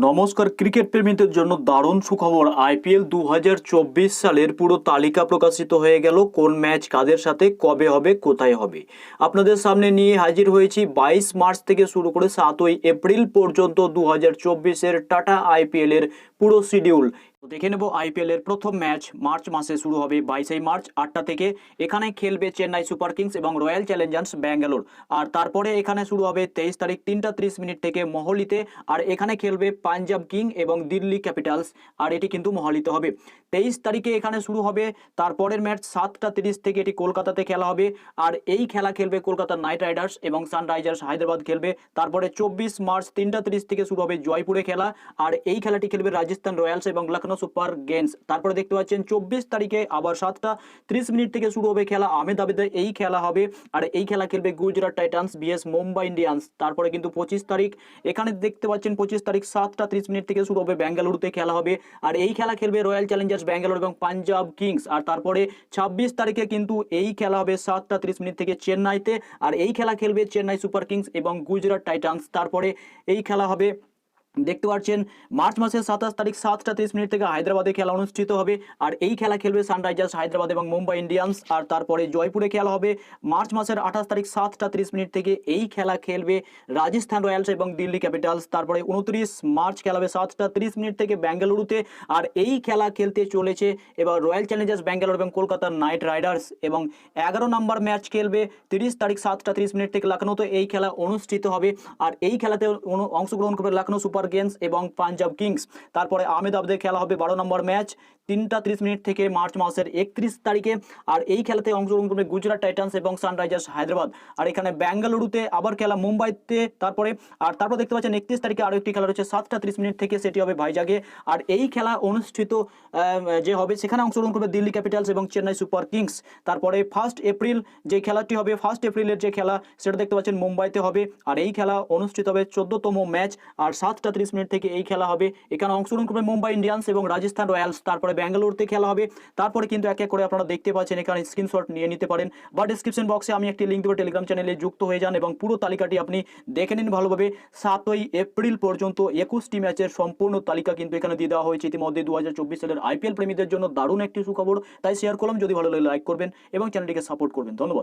নমস্কার, ক্রিকেট প্রেমীদের জন্য দারুণ সুখবর। আইপিএল 2024 সালের পুরো তালিকা প্রকাশিত হয়ে গেল। কোন ম্যাচ কাদের সাথে কবে হবে, কোথায় হবে, আপনাদের সামনে নিয়ে হাজির হয়েছি। 22 মার্চ থেকে শুরু করে 7ই এপ্রিল পর্যন্ত 2024-এর টাটা আইপিএল এর পুরো শিডিউল। দেখে নেব আইপিএল এর প্রথম ম্যাচ মার্চ মাসে শুরু হবে 22 মার্চ 8টা থেকে। এখানে খেলবে চেন্নাই সুপার কিংস এবং রয়্যাল চ্যালেঞ্জার্স ব্যাঙ্গালোর। আর তারপরে এখানে শুরু হবে 23 তারিখ 3:30 থেকে মোহালিতে। আর এখানে খেলবে পাঞ্জাব কিং এবং দিল্লি ক্যাপিটালস। আর এটি কিন্তু মোহালিতে হবে। 23 তারিখে এখানে শুরু হবে। তারপরের ম্যাচ 7:30 থেকে এটি কলকাতাতে খেলা হবে। আর এই খেলা খেলবে কলকাতা নাইট রাইডার্স এবং সানরাইজার্স হায়দ্রাবাদ খেলবে। তারপরে 24 মার্চ 3:30 থেকে শুরু হবে জয়পুরে খেলা। আর এই খেলাটি খেলবে রাজস্থান রয়্যালস এবং লখনৌ সুপার গেন্স। তারপরে দেখতে পাচ্ছেন 24 তারিখে আবার 7:30 থেকে শুরু হবে খেলা আহমেদাবাদে। এই খেলা হবে। আর এই খেলা খেলবে Gujarat Titans vs Mumbai Indians. তারপরে কিন্তু 25 তারিখ এখানে দেখতে পাচ্ছেন 25 তারিখ 7:30 থেকে শুরু হবে বেঙ্গালুরুতে খেলা হবে। আর এই খেলা খেলবে রয়্যাল চ্যালেঞ্জার্স ব্যাঙ্গালোর এবং পাঞ্জাব কিংস। আর তারপরে 26 তারিখে কিন্তু এই খেলা হবে 7:30 থেকে চেন্নাইতে। আর এই খেলা খেলবে চেন্নাই সুপার কিংস এবং গুজরাট টাইটান্স। তারপরে এই খেলা হবে দেখতে পাচ্ছেন মার্চ মাসের 27 তারিখ 7:30 থেকে হায়দ্রাবাদে খেলা অনুষ্ঠিত হবে। আর এই খেলা খেলবে সানরাইজার্স হায়দ্রাবাদ এবং মুম্বাই ইন্ডিয়ান্স। আর তারপরে জয়পুরে খেলা হবে মার্চ মাসের 28 তারিখ 7:30 থেকে। এই খেলা খেলবে রাজস্থান রয়্যালস এবং দিল্লি ক্যাপিটালস। তারপরে 29 মার্চ খেলা হবে 7:30 থেকে বেঙ্গালুরুতে। আর এই খেলা খেলতে চলেছে এবার রয়্যাল চ্যালেঞ্জার্স ব্যাঙ্গালোর এবং কলকাতা নাইট রাইডার্স। এবং 11 নম্বর ম্যাচ খেলবে 30 তারিখ 7:30 থেকে লখনৌতে। এই খেলা অনুষ্ঠিত হবে। আর এই খেলাতে অংশগ্রহণ করবে লখনৌ সুপার গেন্স এবং পাঞ্জাব কিংস। তারপরে আহমেদাবাদে খেলা হবে 12 নম্বর ম্যাচ 3:30 থেকে মার্চ মাসের 31 তারিখে। আর এই খেলাতে অংশগ্রহণ করবে গুজরাট টাইটান্স এবং সানরাইজার্স হায়দ্রাবাদ। আর এখানে বেঙ্গালুরুতে আবার খেলা মুম্বাইতে। তারপর দেখতে পাচ্ছেন 31 তারিখে আরো একটি খেলা রয়েছে 7:30 থেকে, সেটি হবে ভাইজাগে। আর এই খেলা অনুষ্ঠিত যে হবে সেখানে অংশগ্রহণ করবে দিল্লি ক্যাপিটালস এবং চেন্নাই সুপার কিংস। তারপরে 1 এপ্রিল যে খেলাটি হবে 1 এপ্রিলের যে খেলা সেটা দেখতে পাচ্ছেন মুম্বাইতে হবে। আর এই খেলা অনুষ্ঠিত হবে 14তম ম্যাচ। আর 7:30 থেকে এই খেলা হবে। এখানে অংশগ্রহণ করবে মুম্বাই ইন্ডিয়ান্স এবং রাজস্থান রয়্যালস। তারপরে বেঙ্গালুরুতে খেলা হবে। তারপরে কিন্তু এক এক করে আপনারা দেখতে পাচ্ছেন, এখানে স্ক্রিনশট নিয়ে নিতে পারেন বা ডিসক্রিপশন বক্সে আমি একটি লিঙ্ক দেবো, টেলিগ্রাম চ্যানেলে যুক্ত হয়ে যান এবং পুরো তালিকাটি আপনি দেখে নিন ভালোভাবে। 7ই এপ্রিল পর্যন্ত 21টি ম্যাচের সম্পূর্ণ তালিকা কিন্তু এখানে দিয়ে দেওয়া হয়েছে ইতিমধ্যে। 2024 সালের আইপিএল প্রেমীদের জন্য দারুণ একটি সুখবর, তাই শেয়ার করলাম। যদি ভালো লাগে লাইক করবেন এবং চ্যানেলটিকে সাপোর্ট করবেন। ধন্যবাদ।